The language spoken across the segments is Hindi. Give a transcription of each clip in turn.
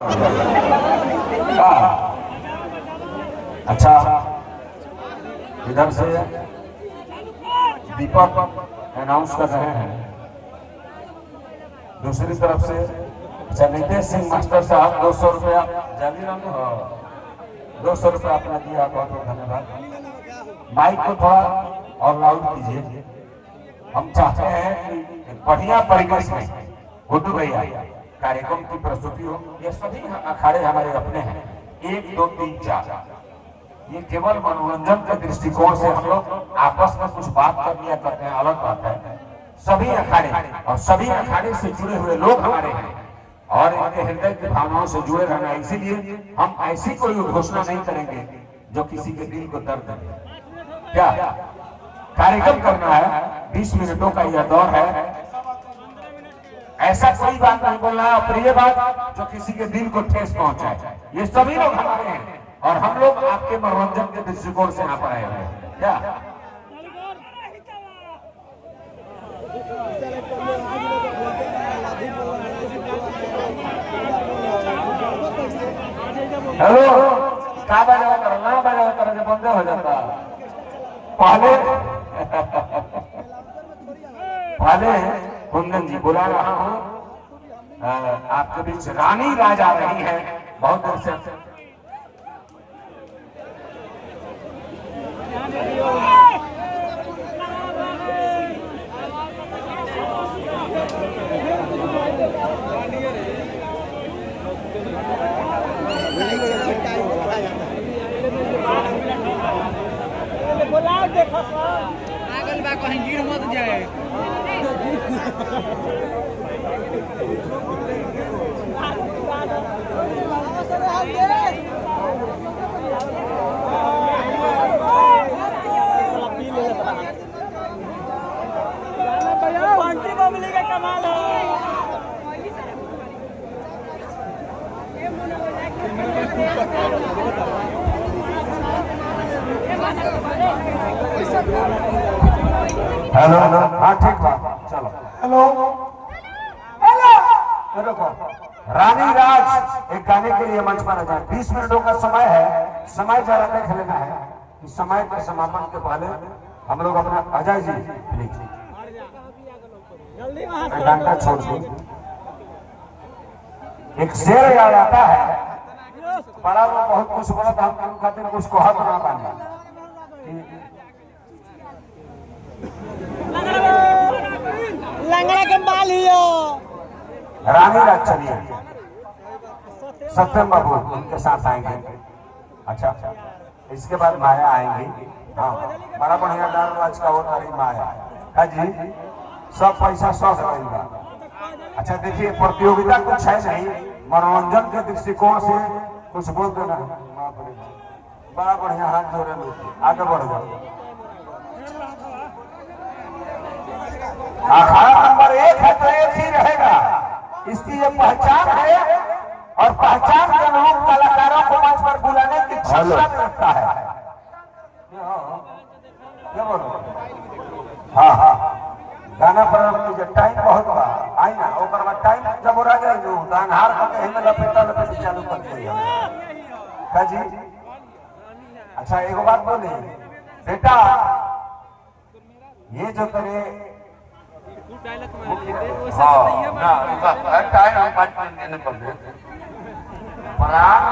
अच्छा, इधर से दीपक अनाउंस कर रहे हैं, दूसरी तरफ से अच्छा नितेश सिंह मास्टर साहब 200 रुपया जाली रंग 200 रुपया आपने दिया, बहुत बहुत धन्यवाद। माइक को थोड़ा और लाउड कीजिए। हम चाहते हैं कि बढ़िया परिवेश में गुड्डू भैया कार्यक्रम की प्रस्तुति हो। ये सभी अखाड़े हमारे अपने हैं, 1 2 3 4। ये केवल मनोरंजन के दृष्टिकोण से हम लोग आपस में कुछ बात कर लिया करते हैं, अलग बात है। सभी अखाड़े और सभी अखाड़े से जुड़े हुए लोग हमारे हैं और इनके हृदय की भावनाओं से जुड़े रहना। इसीलिए हम ऐसी कोई घोषणा नहीं करेंगे जो किसी के दिल को दर्द दे। क्या कार्यक्रम करना है, 20 मिनटों का यह दौर है। ऐसा कोई बात नहीं बोलना है अप्रिय बात जो किसी के दिल को ठेस पहुंचाए। ये सभी लोग हमारे हैं और हम लोग आपके मनोरंजन के दृष्टिकोण से यहाँ पर आए हुए हैं। क्या हेलो, क्या बजा कर ना बजा कर बंद हो जाता पहले पहले कुंदन जी बुला रहा हूँ आपके बीच। रानी राज आ रही है बहुत देर से। पागल बा कहीं गिर मत जाए। कमाल हेलो, हाँ ठीक बात, चलो हेलो हेलो। रानी राज एक गाने के लिए मंच पर आ जाए। 20 मिनटों का समय है, समय जरा देख लेना है कि समय के समापन के पहले हम लोग अपना अजय जी प्लीज घंटा छोड़ दी। एक शेर याद आता है, बड़ा वो बहुत कुछ बोला था, हम खाते कुछ कोहा बना पाना। लंगड़ा के बाल ही रानी राज चलिए, सत्यम बाबू उनके साथ आएंगे। अच्छा, इसके बाद माया आएंगी। हाँ, बड़ा बढ़िया डांस राज का वो नारी माया है जी। सब पैसा सब रहेगा। अच्छा देखिए, प्रतियोगिता कुछ है नहीं, मनोरंजन के दृष्टिकोण से कुछ बोल देना। बड़ा बढ़िया हाथ जोड़े, आगे बढ़ जाओ। अखाड़ा नंबर 1 है तो 1 ही रहेगा, इसकी ये पहचान है और पहचान के अनुरूप कलाकारों को मंच पर बुलाने की क्षमता रखता है। क्या बोलो? हाँ हाँ, गाना पर टाइम बहुत बा आई ना, ओकर बाद टाइम जब हो जाए जो दानहार को कहीं में लपेटा लपेट चालू कर दिया का जी। अच्छा एक बात बोले बेटा, ये जो तेरे प्राण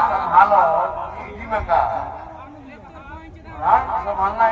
संभालो, प्राण संभालना